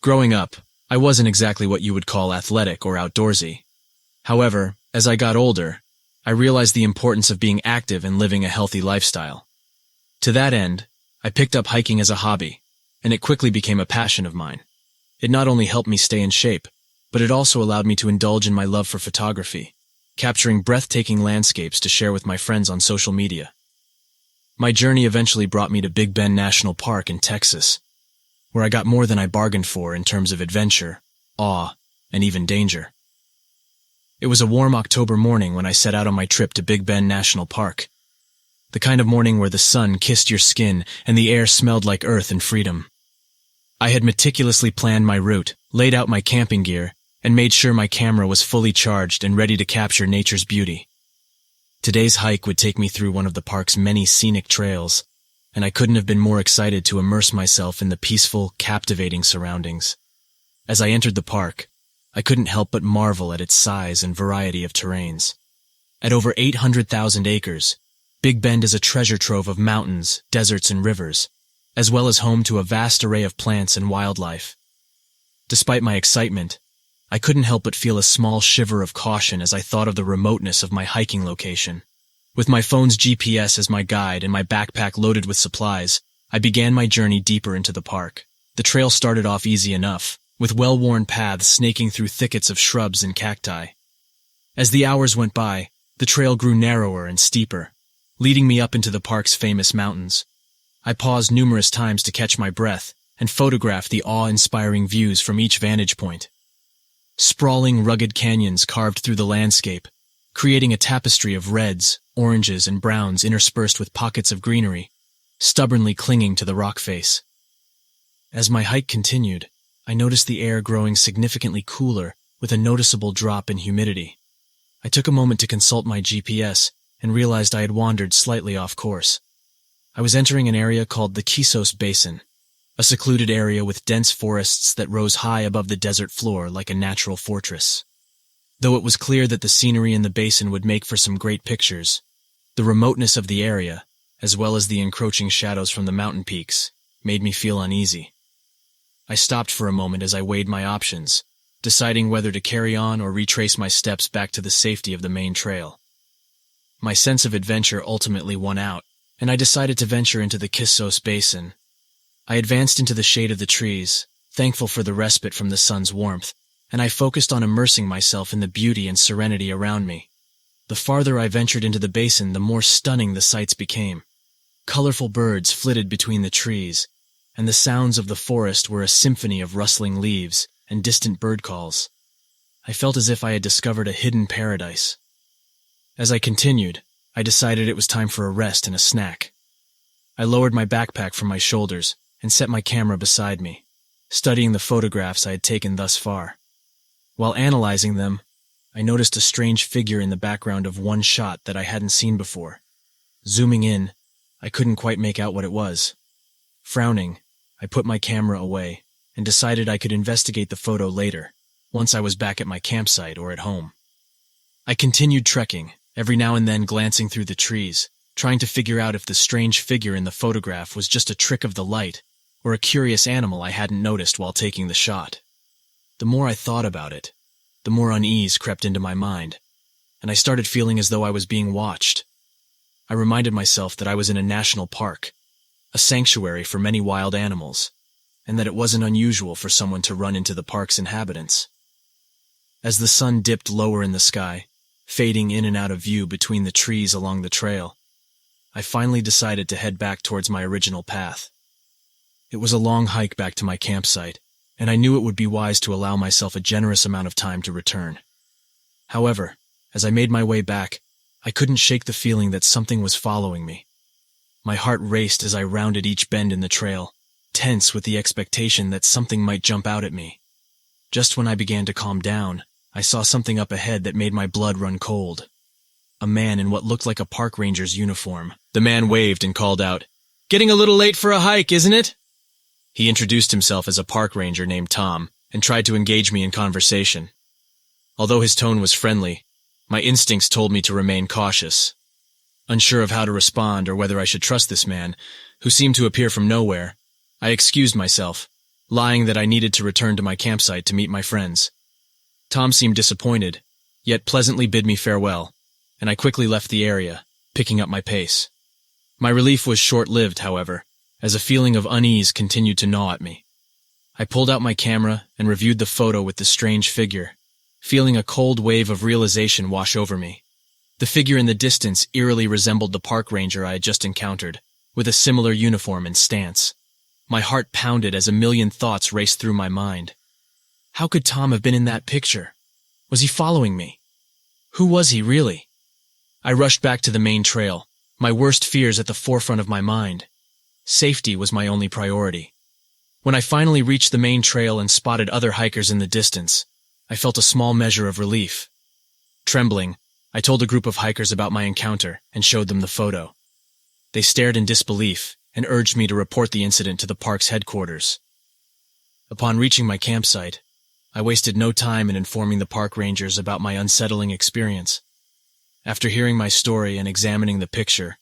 Growing up, I wasn't exactly what you would call athletic or outdoorsy. However, as I got older, I realized the importance of being active and living a healthy lifestyle. To that end, I picked up hiking as a hobby, and it quickly became a passion of mine. It not only helped me stay in shape, but it also allowed me to indulge in my love for photography, capturing breathtaking landscapes to share with my friends on social media. My journey eventually brought me to Big Bend National Park in Texas, where I got more than I bargained for in terms of adventure, awe, and even danger. It was a warm October morning when I set out on my trip to Big Bend National Park. The kind of morning where the sun kissed your skin and the air smelled like earth and freedom. I had meticulously planned my route, laid out my camping gear, and made sure my camera was fully charged and ready to capture nature's beauty. Today's hike would take me through one of the park's many scenic trails, and I couldn't have been more excited to immerse myself in the peaceful, captivating surroundings. As I entered the park, I couldn't help but marvel at its size and variety of terrains. At over 800,000 acres, Big Bend is a treasure trove of mountains, deserts, and rivers, as well as home to a vast array of plants and wildlife. Despite my excitement, I couldn't help but feel a small shiver of caution as I thought of the remoteness of my hiking location. With my phone's GPS as my guide and my backpack loaded with supplies, I began my journey deeper into the park. The trail started off easy enough, with well-worn paths snaking through thickets of shrubs and cacti. As the hours went by, the trail grew narrower and steeper, leading me up into the park's famous mountains. I paused numerous times to catch my breath and photograph the awe-inspiring views from each vantage point. Sprawling, rugged canyons carved through the landscape, creating a tapestry of reds, oranges, and browns interspersed with pockets of greenery, stubbornly clinging to the rock face. As my hike continued, I noticed the air growing significantly cooler with a noticeable drop in humidity. I took a moment to consult my GPS and realized I had wandered slightly off course. I was entering an area called the Kisos Basin, a secluded area with dense forests that rose high above the desert floor like a natural fortress. Though it was clear that the scenery in the basin would make for some great pictures, the remoteness of the area, as well as the encroaching shadows from the mountain peaks, made me feel uneasy. I stopped for a moment as I weighed my options, deciding whether to carry on or retrace my steps back to the safety of the main trail. My sense of adventure ultimately won out, and I decided to venture into the Kisos Basin. I advanced into the shade of the trees, thankful for the respite from the sun's warmth, and I focused on immersing myself in the beauty and serenity around me. The farther I ventured into the basin, the more stunning the sights became. Colorful birds flitted between the trees, and the sounds of the forest were a symphony of rustling leaves and distant bird calls. I felt as if I had discovered a hidden paradise. As I continued, I decided it was time for a rest and a snack. I lowered my backpack from my shoulders and set my camera beside me, studying the photographs I had taken thus far. While analyzing them, I noticed a strange figure in the background of one shot that I hadn't seen before. Zooming in, I couldn't quite make out what it was. Frowning, I put my camera away and decided I could investigate the photo later, once I was back at my campsite or at home. I continued trekking, every now and then glancing through the trees, trying to figure out if the strange figure in the photograph was just a trick of the light or a curious animal I hadn't noticed while taking the shot. The more I thought about it, the more unease crept into my mind, and I started feeling as though I was being watched. I reminded myself that I was in a national park, a sanctuary for many wild animals, and that it wasn't unusual for someone to run into the park's inhabitants. As the sun dipped lower in the sky, fading in and out of view between the trees along the trail, I finally decided to head back towards my original path. It was a long hike back to my campsite, and I knew it would be wise to allow myself a generous amount of time to return. However, as I made my way back, I couldn't shake the feeling that something was following me. My heart raced as I rounded each bend in the trail, tense with the expectation that something might jump out at me. Just when I began to calm down, I saw something up ahead that made my blood run cold. A man in what looked like a park ranger's uniform. The man waved and called out, "Getting a little late for a hike, isn't it?" He introduced himself as a park ranger named Tom and tried to engage me in conversation. Although his tone was friendly, my instincts told me to remain cautious. Unsure of how to respond or whether I should trust this man, who seemed to appear from nowhere, I excused myself, lying that I needed to return to my campsite to meet my friends. Tom seemed disappointed, yet pleasantly bid me farewell, and I quickly left the area, picking up my pace. My relief was short-lived, however, as a feeling of unease continued to gnaw at me. I pulled out my camera and reviewed the photo with the strange figure, feeling a cold wave of realization wash over me. The figure in the distance eerily resembled the park ranger I had just encountered, with a similar uniform and stance. My heart pounded as a million thoughts raced through my mind. How could Tom have been in that picture? Was he following me? Who was he, really? I rushed back to the main trail, my worst fears at the forefront of my mind. Safety was my only priority. When I finally reached the main trail and spotted other hikers in the distance, I felt a small measure of relief. Trembling, I told a group of hikers about my encounter and showed them the photo. They stared in disbelief and urged me to report the incident to the park's headquarters. Upon reaching my campsite, I wasted no time in informing the park rangers about my unsettling experience. After hearing my story and examining the picture,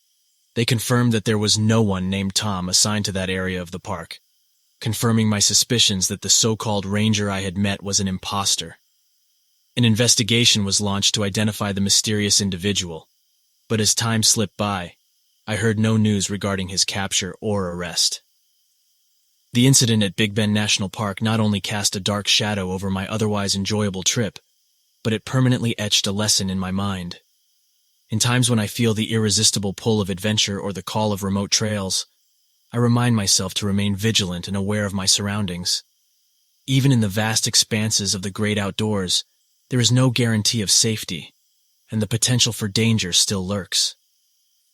they confirmed that there was no one named Tom assigned to that area of the park, confirming my suspicions that the so-called ranger I had met was an imposter. An investigation was launched to identify the mysterious individual, but as time slipped by, I heard no news regarding his capture or arrest. The incident at Big Bend National Park not only cast a dark shadow over my otherwise enjoyable trip, but it permanently etched a lesson in my mind. In times when I feel the irresistible pull of adventure or the call of remote trails, I remind myself to remain vigilant and aware of my surroundings. Even in the vast expanses of the great outdoors, there is no guarantee of safety, and the potential for danger still lurks.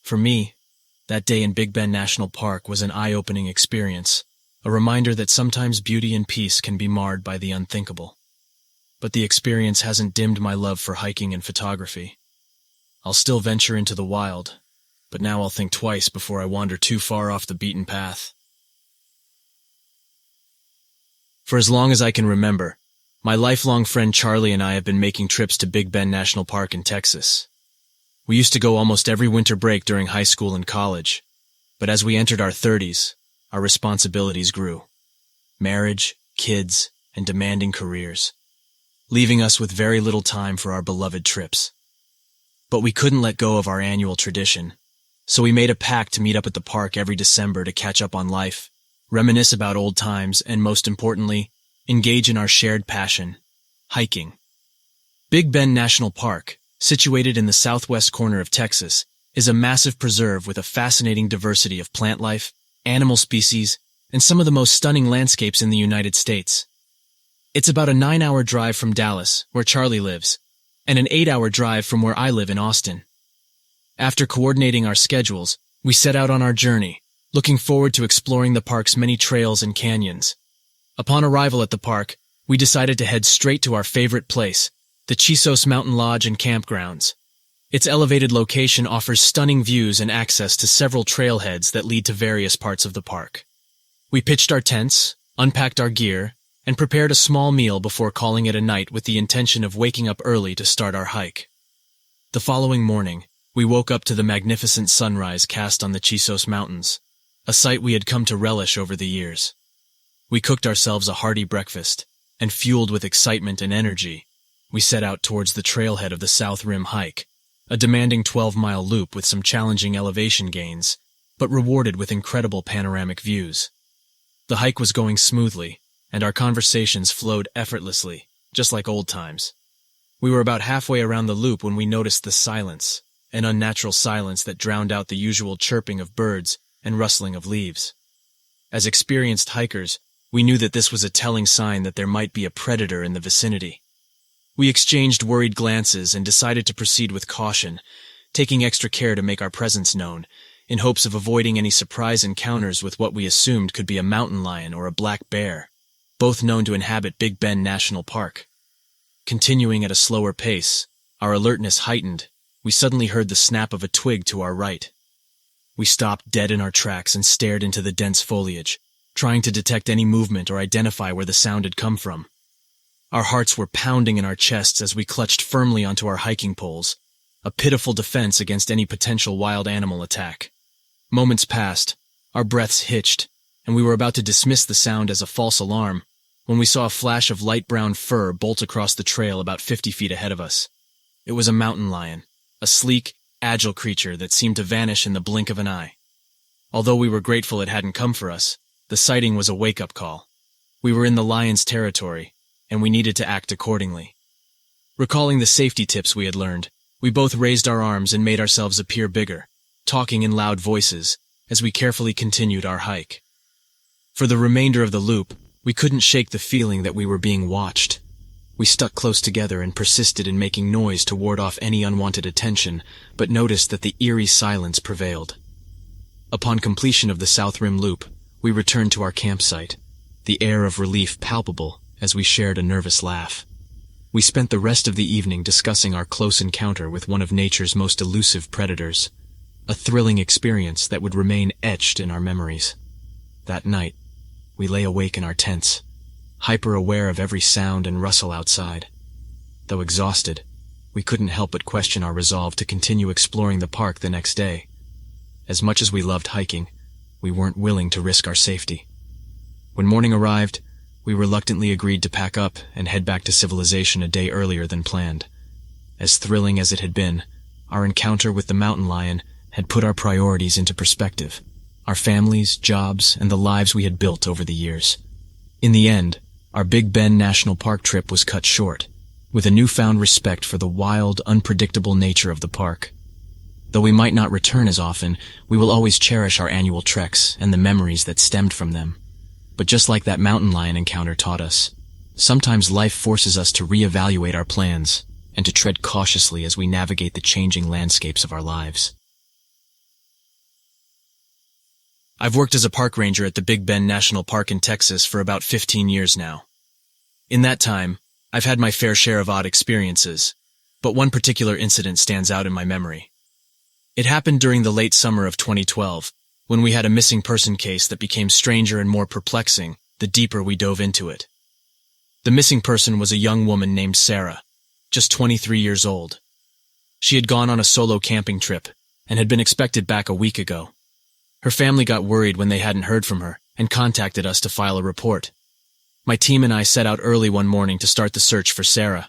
For me, that day in Big Bend National Park was an eye-opening experience, a reminder that sometimes beauty and peace can be marred by the unthinkable. But the experience hasn't dimmed my love for hiking and photography. I'll still venture into the wild, but now I'll think twice before I wander too far off the beaten path. For as long as I can remember, my lifelong friend Charlie and I have been making trips to Big Bend National Park in Texas. We used to go almost every winter break during high school and college, but as we entered our 30s, our responsibilities grew. Marriage, kids, and demanding careers, leaving us with very little time for our beloved trips. But we couldn't let go of our annual tradition, so we made a pact to meet up at the park every December to catch up on life, reminisce about old times, and most importantly, engage in our shared passion, hiking. Big Bend National Park, situated in the southwest corner of Texas, is a massive preserve with a fascinating diversity of plant life, animal species, and some of the most stunning landscapes in the United States. It's about a 9-hour drive from Dallas, where Charlie lives, and an 8-hour drive from where I live in Austin. After coordinating our schedules, we set out on our journey, looking forward to exploring the park's many trails and canyons. Upon arrival at the park, we decided to head straight to our favorite place, the Chisos Mountain Lodge and Campgrounds. Its elevated location offers stunning views and access to several trailheads that lead to various parts of the park. We pitched our tents, unpacked our gear, and prepared a small meal before calling it a night with the intention of waking up early to start our hike. The following morning, we woke up to the magnificent sunrise cast on the Chisos Mountains, a sight we had come to relish over the years. We cooked ourselves a hearty breakfast, and fueled with excitement and energy, we set out towards the trailhead of the South Rim hike, a demanding 12-mile loop with some challenging elevation gains, but rewarded with incredible panoramic views. The hike was going smoothly, and our conversations flowed effortlessly, just like old times. We were about halfway around the loop when we noticed the silence, an unnatural silence that drowned out the usual chirping of birds and rustling of leaves. As experienced hikers, we knew that this was a telling sign that there might be a predator in the vicinity. We exchanged worried glances and decided to proceed with caution, taking extra care to make our presence known, in hopes of avoiding any surprise encounters with what we assumed could be a mountain lion or a black bear, both known to inhabit Big Bend National Park. Continuing at a slower pace, our alertness heightened, we suddenly heard the snap of a twig to our right. We stopped dead in our tracks and stared into the dense foliage, trying to detect any movement or identify where the sound had come from. Our hearts were pounding in our chests as we clutched firmly onto our hiking poles, a pitiful defense against any potential wild animal attack. Moments passed, our breaths hitched, and we were about to dismiss the sound as a false alarm when we saw a flash of light brown fur bolt across the trail about 50 feet ahead of us. It was a mountain lion, a sleek, agile creature that seemed to vanish in the blink of an eye. Although we were grateful it hadn't come for us, the sighting was a wake-up call. We were in the lion's territory, and we needed to act accordingly. Recalling the safety tips we had learned, we both raised our arms and made ourselves appear bigger, talking in loud voices as we carefully continued our hike. For the remainder of the loop, we couldn't shake the feeling that we were being watched. We stuck close together and persisted in making noise to ward off any unwanted attention, but noticed that the eerie silence prevailed. Upon completion of the South Rim loop, we returned to our campsite, the air of relief palpable as we shared a nervous laugh. We spent the rest of the evening discussing our close encounter with one of nature's most elusive predators, a thrilling experience that would remain etched in our memories. That night, we lay awake in our tents, hyper-aware of every sound and rustle outside. Though exhausted, we couldn't help but question our resolve to continue exploring the park the next day. As much as we loved hiking, we weren't willing to risk our safety. When morning arrived, we reluctantly agreed to pack up and head back to civilization a day earlier than planned. As thrilling as it had been, our encounter with the mountain lion had put our priorities into perspective, our families, jobs, and the lives we had built over the years. In the end, our Big Bend National Park trip was cut short, with a newfound respect for the wild, unpredictable nature of the park. Though we might not return as often, we will always cherish our annual treks and the memories that stemmed from them. But just like that mountain lion encounter taught us, sometimes life forces us to reevaluate our plans and to tread cautiously as we navigate the changing landscapes of our lives. I've worked as a park ranger at the Big Bend National Park in Texas for about 15 years now. In that time, I've had my fair share of odd experiences, but one particular incident stands out in my memory. It happened during the late summer of 2012, when we had a missing person case that became stranger and more perplexing the deeper we dove into it. The missing person was a young woman named Sarah, just 23 years old. She had gone on a solo camping trip and had been expected back a week ago. Her family got worried when they hadn't heard from her and contacted us to file a report. My team and I set out early one morning to start the search for Sarah.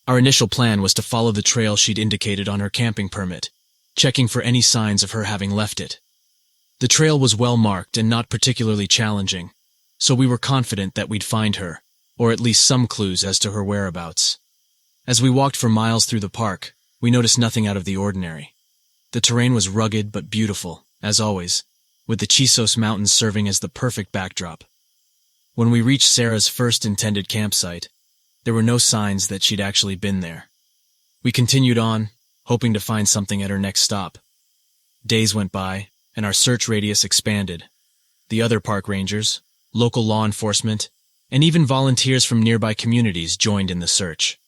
Our initial plan was to follow the trail she'd indicated on her camping permit, checking for any signs of her having left it. The trail was well marked and not particularly challenging, so we were confident that we'd find her, or at least some clues as to her whereabouts. As we walked for miles through the park, we noticed nothing out of the ordinary. The terrain was rugged but beautiful, as always, with the Chisos Mountains serving as the perfect backdrop. When we reached Sarah's first intended campsite, there were no signs that she'd actually been there. We continued on, hoping to find something at her next stop. Days went by, and our search radius expanded. The other park rangers, local law enforcement, and even volunteers from nearby communities joined in the search.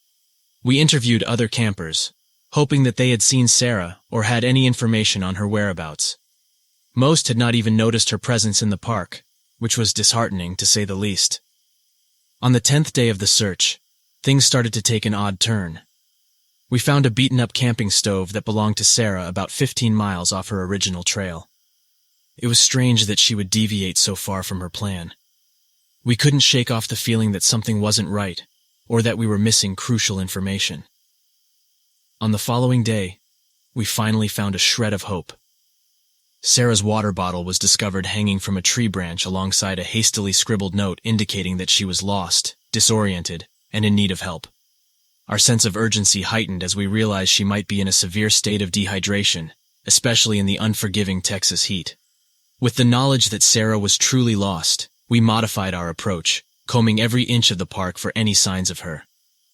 We interviewed other campers, hoping that they had seen Sarah or had any information on her whereabouts. Most had not even noticed her presence in the park, which was disheartening to say the least. On the 10th day of the search, things started to take an odd turn. We found a beaten-up camping stove that belonged to Sarah about 15 miles off her original trail. It was strange that she would deviate so far from her plan. We couldn't shake off the feeling that something wasn't right, or that we were missing crucial information. On the following day, we finally found a shred of hope. Sarah's water bottle was discovered hanging from a tree branch alongside a hastily scribbled note indicating that she was lost, disoriented, and in need of help. Our sense of urgency heightened as we realized she might be in a severe state of dehydration, especially in the unforgiving Texas heat. With the knowledge that Sarah was truly lost, we modified our approach, combing every inch of the park for any signs of her.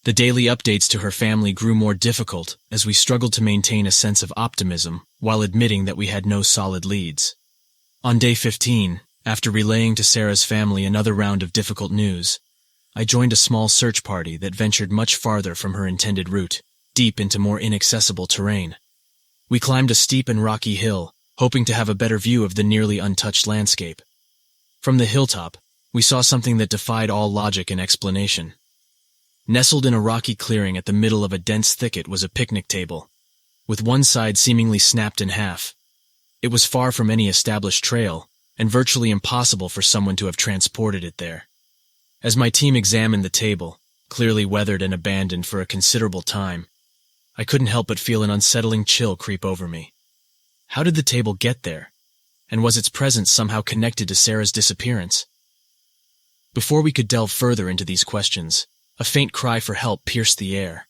The daily updates to her family grew more difficult as we struggled to maintain a sense of optimism while admitting that we had no solid leads. On day 15, after relaying to Sarah's family another round of difficult news, I joined a small search party that ventured much farther from her intended route, deep into more inaccessible terrain. We climbed a steep and rocky hill, hoping to have a better view of the nearly untouched landscape. From the hilltop, we saw something that defied all logic and explanation. Nestled in a rocky clearing at the middle of a dense thicket was a picnic table, with one side seemingly snapped in half. It was far from any established trail, and virtually impossible for someone to have transported it there. As my team examined the table, clearly weathered and abandoned for a considerable time, I couldn't help but feel an unsettling chill creep over me. How did the table get there? And was its presence somehow connected to Sarah's disappearance? Before we could delve further into these questions, a faint cry for help pierced the air.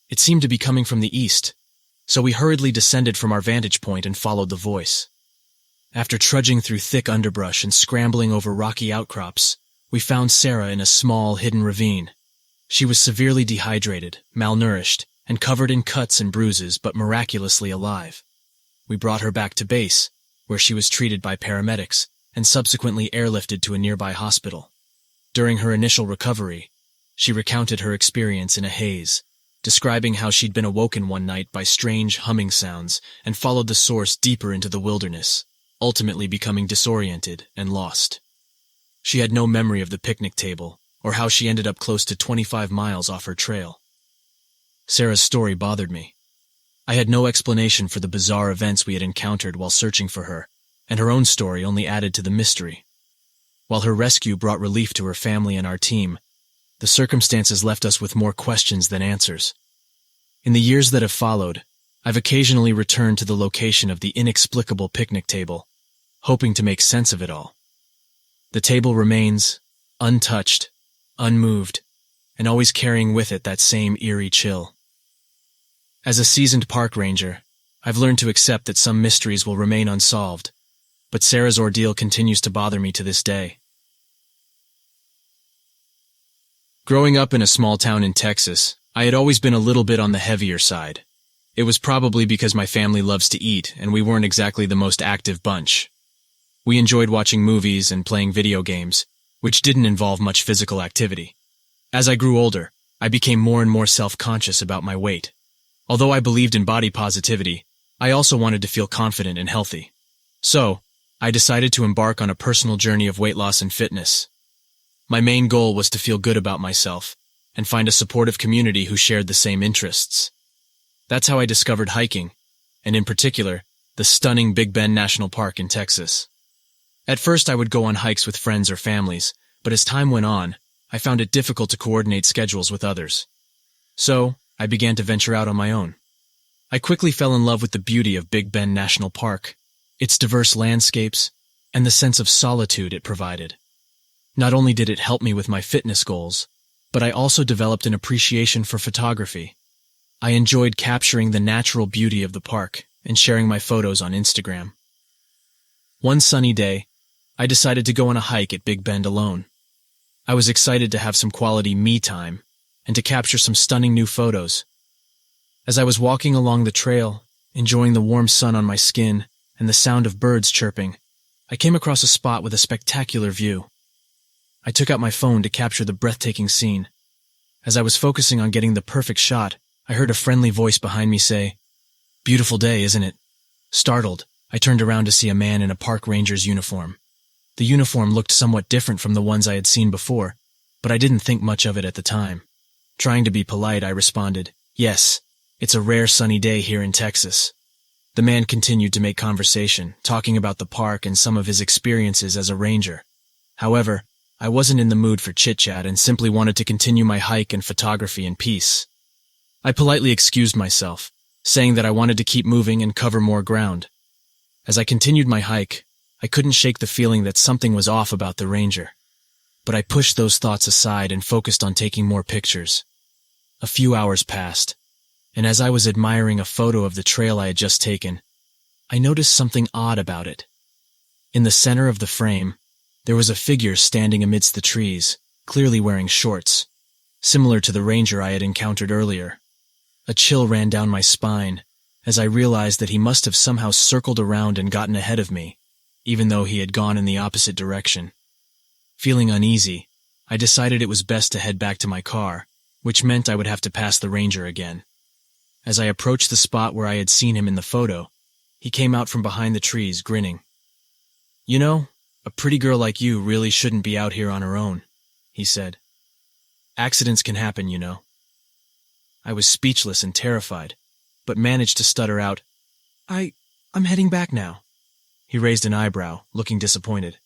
It seemed to be coming from the east, so we hurriedly descended from our vantage point and followed the voice. After trudging through thick underbrush and scrambling over rocky outcrops, we found Sarah in a small, hidden ravine. She was severely dehydrated, malnourished, and covered in cuts and bruises, but miraculously alive. We brought her back to base, where she was treated by paramedics and subsequently airlifted to a nearby hospital. During her initial recovery, she recounted her experience in a haze, describing how she'd been awoken one night by strange humming sounds and followed the source deeper into the wilderness, ultimately becoming disoriented and lost. She had no memory of the picnic table or how she ended up close to 25 miles off her trail. Sarah's story bothered me. I had no explanation for the bizarre events we had encountered while searching for her, and her own story only added to the mystery. While her rescue brought relief to her family and our team, the circumstances left us with more questions than answers. In the years that have followed, I've occasionally returned to the location of the inexplicable picnic table, hoping to make sense of it all. The table remains untouched, unmoved, and always carrying with it that same eerie chill. As a seasoned park ranger, I've learned to accept that some mysteries will remain unsolved, but Sarah's ordeal continues to bother me to this day. Growing up in a small town in Texas, I had always been a little bit on the heavier side. It was probably because my family loves to eat and we weren't exactly the most active bunch. We enjoyed watching movies and playing video games, which didn't involve much physical activity. As I grew older, I became more and more self-conscious about my weight. Although I believed in body positivity, I also wanted to feel confident and healthy. So, I decided to embark on a personal journey of weight loss and fitness. My main goal was to feel good about myself and find a supportive community who shared the same interests. That's how I discovered hiking, and in particular, the stunning Big Bend National Park in Texas. At first I would go on hikes with friends or families, but as time went on, I found it difficult to coordinate schedules with others. So, I began to venture out on my own. I quickly fell in love with the beauty of Big Bend National Park, its diverse landscapes, and the sense of solitude it provided. Not only did it help me with my fitness goals, but I also developed an appreciation for photography. I enjoyed capturing the natural beauty of the park and sharing my photos on Instagram. One sunny day, I decided to go on a hike at Big Bend alone. I was excited to have some quality me time and to capture some stunning new photos. As I was walking along the trail, enjoying the warm sun on my skin and the sound of birds chirping, I came across a spot with a spectacular view. I took out my phone to capture the breathtaking scene. As I was focusing on getting the perfect shot, I heard a friendly voice behind me say, "Beautiful day, isn't it?" Startled, I turned around to see a man in a park ranger's uniform. The uniform looked somewhat different from the ones I had seen before, but I didn't think much of it at the time. Trying to be polite, I responded, "Yes, it's a rare sunny day here in Texas." The man continued to make conversation, talking about the park and some of his experiences as a ranger. However, I wasn't in the mood for chit-chat and simply wanted to continue my hike and photography in peace. I politely excused myself, saying that I wanted to keep moving and cover more ground. As I continued my hike, I couldn't shake the feeling that something was off about the ranger. But I pushed those thoughts aside and focused on taking more pictures. A few hours passed, and as I was admiring a photo of the trail I had just taken, I noticed something odd about it. In the center of the frame, there was a figure standing amidst the trees, clearly wearing shorts, similar to the ranger I had encountered earlier. A chill ran down my spine as I realized that he must have somehow circled around and gotten ahead of me, even though he had gone in the opposite direction. Feeling uneasy, I decided it was best to head back to my car, which meant I would have to pass the ranger again. As I approached the spot where I had seen him in the photo, he came out from behind the trees, grinning. "You know, a pretty girl like you really shouldn't be out here on her own," he said. "Accidents can happen, you know." I was speechless and terrified, but managed to stutter out, I'm heading back now." He raised an eyebrow, looking disappointed.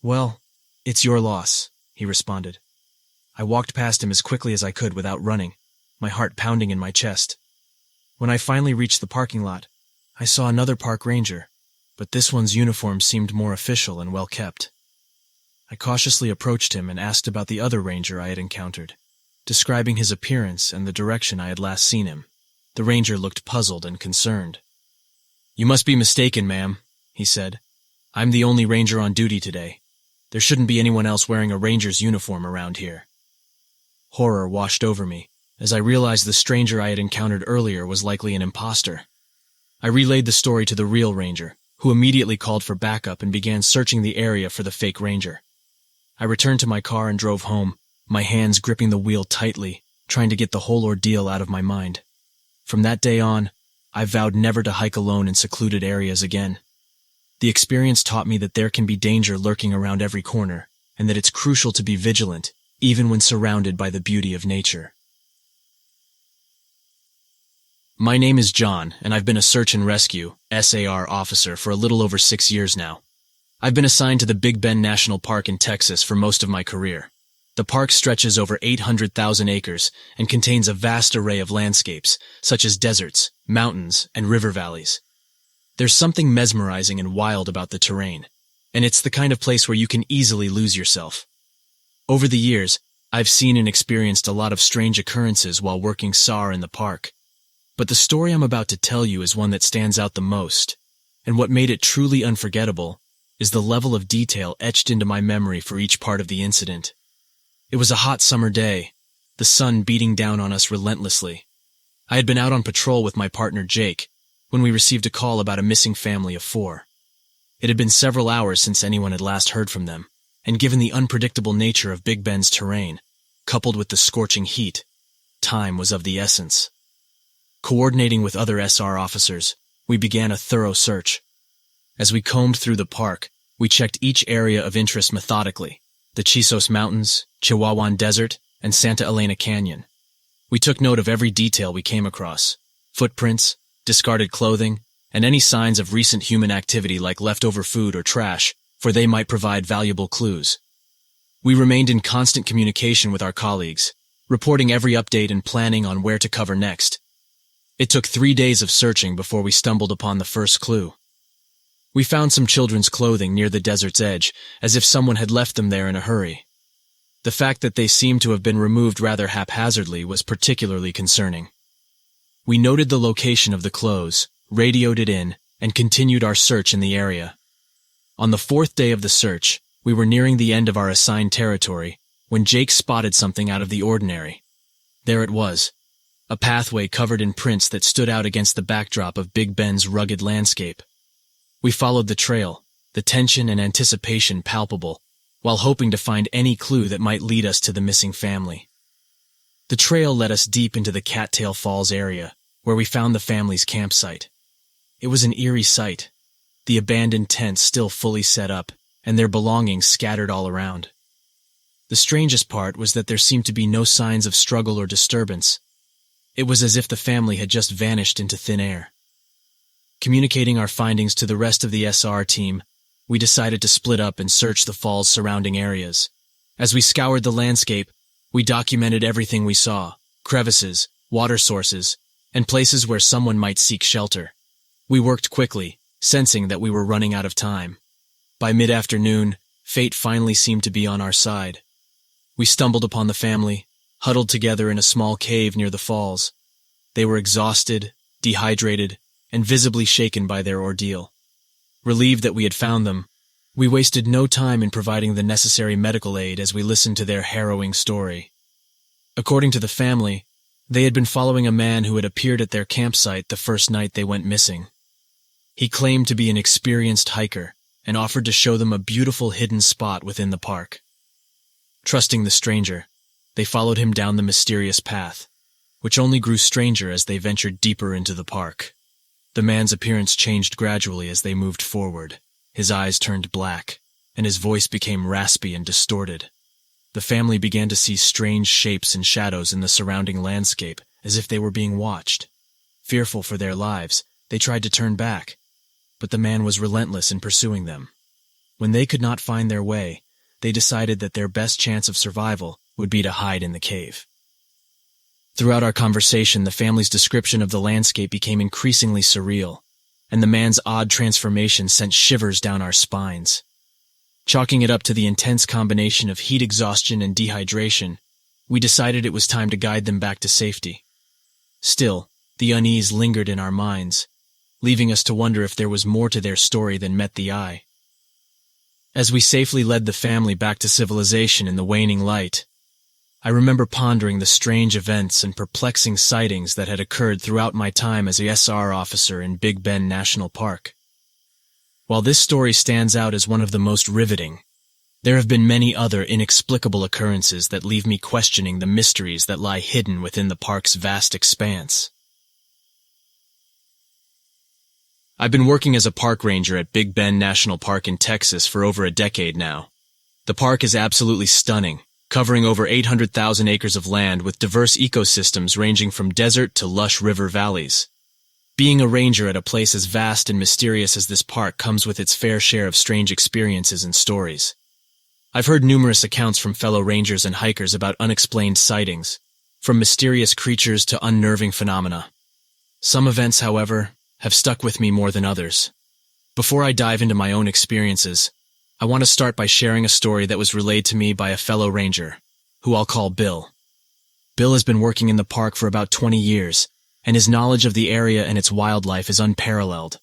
"Well, it's your loss," he responded. I walked past him as quickly as I could without running, my heart pounding in my chest. When I finally reached the parking lot, I saw another park ranger, but this one's uniform seemed more official and well-kept. I cautiously approached him and asked about the other ranger I had encountered, describing his appearance and the direction I had last seen him. The ranger looked puzzled and concerned. "You must be mistaken, ma'am," he said. "I'm the only ranger on duty today. There shouldn't be anyone else wearing a ranger's uniform around here." Horror washed over me, as I realized the stranger I had encountered earlier was likely an imposter. I relayed the story to the real ranger, who immediately called for backup and began searching the area for the fake ranger. I returned to my car and drove home, my hands gripping the wheel tightly, trying to get the whole ordeal out of my mind. From that day on, I vowed never to hike alone in secluded areas again. The experience taught me that there can be danger lurking around every corner, and that it's crucial to be vigilant, even when surrounded by the beauty of nature. My name is John, and I've been a search and rescue (SAR) officer for a little over 6 years now. I've been assigned to the Big Bend National Park in Texas for most of my career. The park stretches over 800,000 acres and contains a vast array of landscapes, such as deserts, mountains, and river valleys. There's something mesmerizing and wild about the terrain, and it's the kind of place where you can easily lose yourself. Over the years, I've seen and experienced a lot of strange occurrences while working SAR in the park. But the story I'm about to tell you is one that stands out the most, and what made it truly unforgettable is the level of detail etched into my memory for each part of the incident. It was a hot summer day, the sun beating down on us relentlessly. I had been out on patrol with my partner Jake when we received a call about a missing family of 4. It had been several hours since anyone had last heard from them, and given the unpredictable nature of Big Bend's terrain, coupled with the scorching heat, time was of the essence. Coordinating with other SR officers, we began a thorough search. As we combed through the park, we checked each area of interest methodically: the Chisos Mountains, Chihuahuan Desert, and Santa Elena Canyon. We took note of every detail we came across: footprints, discarded clothing, and any signs of recent human activity like leftover food or trash, for they might provide valuable clues. We remained in constant communication with our colleagues, reporting every update and planning on where to cover next. It took 3 days of searching before we stumbled upon the first clue. We found some children's clothing near the desert's edge, as if someone had left them there in a hurry. The fact that they seemed to have been removed rather haphazardly was particularly concerning. We noted the location of the clothes, radioed it in, and continued our search in the area. On the 4th day of the search, we were nearing the end of our assigned territory when Jake spotted something out of the ordinary. There it was, a pathway covered in prints that stood out against the backdrop of Big Bend's rugged landscape. We followed the trail, the tension and anticipation palpable, while hoping to find any clue that might lead us to the missing family. The trail led us deep into the Cattail Falls area, where we found the family's campsite. It was an eerie sight, the abandoned tents still fully set up, and their belongings scattered all around. The strangest part was that there seemed to be no signs of struggle or disturbance. It was as if the family had just vanished into thin air. Communicating our findings to the rest of the SR team, we decided to split up and search the fall's surrounding areas. As we scoured the landscape, we documented everything we saw: crevices, water sources, and places where someone might seek shelter. We worked quickly, sensing that we were running out of time. By mid-afternoon, fate finally seemed to be on our side. We stumbled upon the family, huddled together in a small cave near the falls. They were exhausted, dehydrated, and visibly shaken by their ordeal. Relieved that we had found them, we wasted no time in providing the necessary medical aid as we listened to their harrowing story. According to the family, they had been following a man who had appeared at their campsite the first night they went missing. He claimed to be an experienced hiker and offered to show them a beautiful hidden spot within the park. Trusting the stranger, they followed him down the mysterious path, which only grew stranger as they ventured deeper into the park. The man's appearance changed gradually as they moved forward. His eyes turned black, and his voice became raspy and distorted. The family began to see strange shapes and shadows in the surrounding landscape, as if they were being watched. Fearful for their lives, they tried to turn back, but the man was relentless in pursuing them. When they could not find their way, they decided that their best chance of survival would be to hide in the cave. Throughout our conversation, the family's description of the landscape became increasingly surreal, and the man's odd transformation sent shivers down our spines. Chalking it up to the intense combination of heat exhaustion and dehydration, we decided it was time to guide them back to safety. Still, the unease lingered in our minds, leaving us to wonder if there was more to their story than met the eye. As we safely led the family back to civilization in the waning light, I remember pondering the strange events and perplexing sightings that had occurred throughout my time as a SR officer in Big Bend National Park. While this story stands out as one of the most riveting, there have been many other inexplicable occurrences that leave me questioning the mysteries that lie hidden within the park's vast expanse. I've been working as a park ranger at Big Bend National Park in Texas for over a decade now. The park is absolutely stunning, covering over 800,000 acres of land with diverse ecosystems ranging from desert to lush river valleys. Being a ranger at a place as vast and mysterious as this park comes with its fair share of strange experiences and stories. I've heard numerous accounts from fellow rangers and hikers about unexplained sightings, from mysterious creatures to unnerving phenomena. Some events, however, have stuck with me more than others. Before I dive into my own experiences, I want to start by sharing a story that was relayed to me by a fellow ranger, who I'll call Bill. Bill has been working in the park for about 20 years, and his knowledge of the area and its wildlife is unparalleled.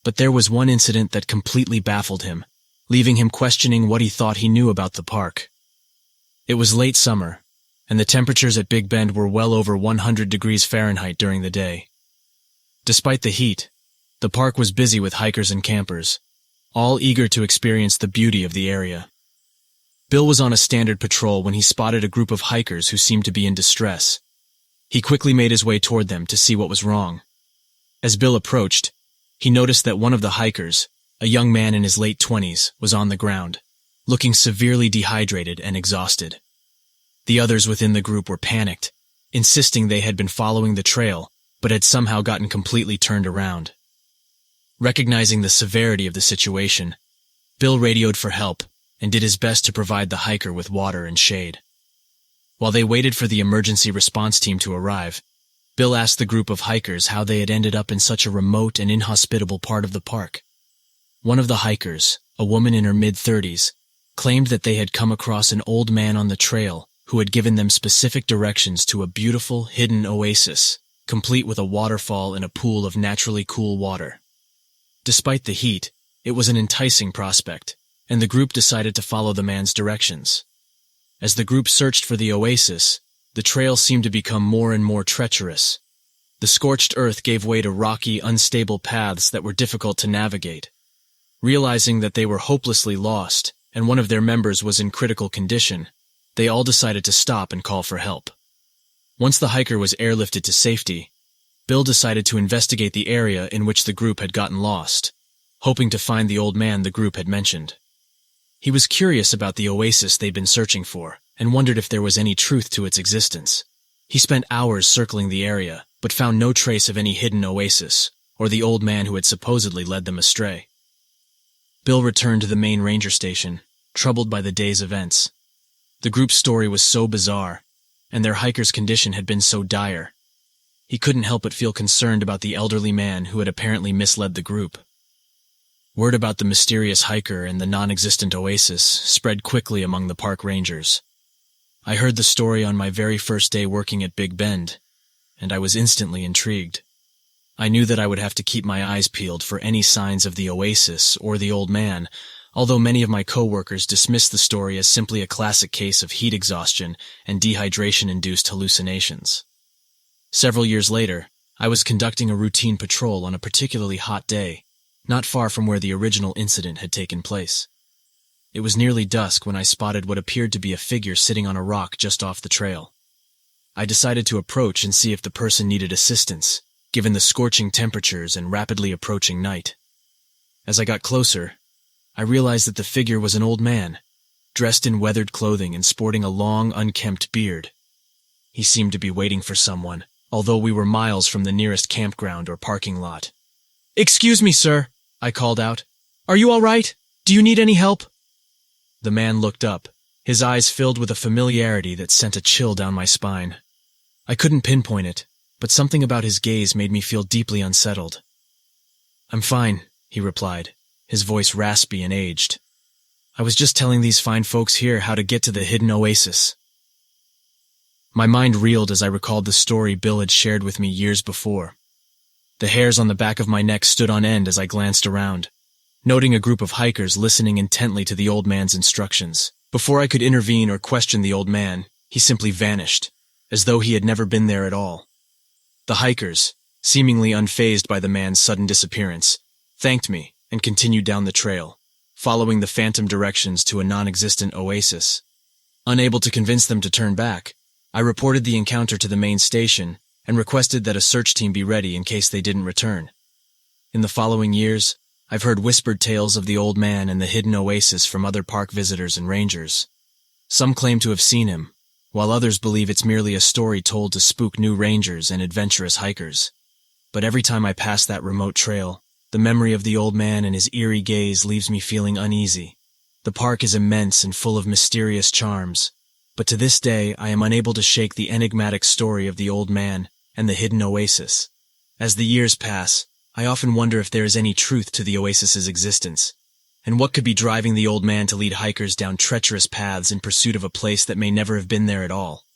But there was one incident that completely baffled him, leaving him questioning what he thought he knew about the park. It was late summer, and the temperatures at Big Bend were well over 100 degrees Fahrenheit during the day. Despite the heat, the park was busy with hikers and campers, all eager to experience the beauty of the area. Bill was on a standard patrol when he spotted a group of hikers who seemed to be in distress. He quickly made his way toward them to see what was wrong. As Bill approached, he noticed that one of the hikers, a young man in his late 20s, was on the ground, looking severely dehydrated and exhausted. The others within the group were panicked, insisting they had been following the trail, but had somehow gotten completely turned around. Recognizing the severity of the situation, Bill radioed for help and did his best to provide the hiker with water and shade. While they waited for the emergency response team to arrive, Bill asked the group of hikers how they had ended up in such a remote and inhospitable part of the park. One of the hikers, a woman in her mid-30s, claimed that they had come across an old man on the trail who had given them specific directions to a beautiful, hidden oasis, complete with a waterfall and a pool of naturally cool water. Despite the heat, it was an enticing prospect, and the group decided to follow the man's directions. As the group searched for the oasis, the trail seemed to become more and more treacherous. The scorched earth gave way to rocky, unstable paths that were difficult to navigate. Realizing that they were hopelessly lost, and one of their members was in critical condition, they all decided to stop and call for help. Once the hiker was airlifted to safety, Bill decided to investigate the area in which the group had gotten lost, hoping to find the old man the group had mentioned. He was curious about the oasis they'd been searching for, and wondered if there was any truth to its existence. He spent hours circling the area, but found no trace of any hidden oasis, or the old man who had supposedly led them astray. Bill returned to the main ranger station, troubled by the day's events. The group's story was so bizarre, and their hiker's condition had been so dire. He couldn't help but feel concerned about the elderly man who had apparently misled the group. Word about the mysterious hiker and the non-existent oasis spread quickly among the park rangers. I heard the story on my very first day working at Big Bend, and I was instantly intrigued. I knew that I would have to keep my eyes peeled for any signs of the oasis or the old man, although many of my coworkers dismissed the story as simply a classic case of heat exhaustion and dehydration-induced hallucinations. Several years later, I was conducting a routine patrol on a particularly hot day, not far from where the original incident had taken place. It was nearly dusk when I spotted what appeared to be a figure sitting on a rock just off the trail. I decided to approach and see if the person needed assistance, given the scorching temperatures and rapidly approaching night. As I got closer, I realized that the figure was an old man, dressed in weathered clothing and sporting a long, unkempt beard. He seemed to be waiting for someone, although we were miles from the nearest campground or parking lot. "Excuse me, sir," I called out. "Are you all right? Do you need any help?" The man looked up, his eyes filled with a familiarity that sent a chill down my spine. I couldn't pinpoint it, but something about his gaze made me feel deeply unsettled. "I'm fine," he replied, his voice raspy and aged. "I was just telling these fine folks here how to get to the hidden oasis." My mind reeled as I recalled the story Bill had shared with me years before. The hairs on the back of my neck stood on end as I glanced around, noting a group of hikers listening intently to the old man's instructions. Before I could intervene or question the old man, he simply vanished, as though he had never been there at all. The hikers, seemingly unfazed by the man's sudden disappearance, thanked me and continued down the trail, following the phantom directions to a non-existent oasis. Unable to convince them to turn back, I reported the encounter to the main station and requested that a search team be ready in case they didn't return. In the following years, I've heard whispered tales of the old man and the hidden oasis from other park visitors and rangers. Some claim to have seen him, while others believe it's merely a story told to spook new rangers and adventurous hikers. But every time I pass that remote trail, the memory of the old man and his eerie gaze leaves me feeling uneasy. The park is immense and full of mysterious charms, but to this day I am unable to shake the enigmatic story of the old man and the hidden oasis. As the years pass, I often wonder if there is any truth to the oasis's existence, and what could be driving the old man to lead hikers down treacherous paths in pursuit of a place that may never have been there at all.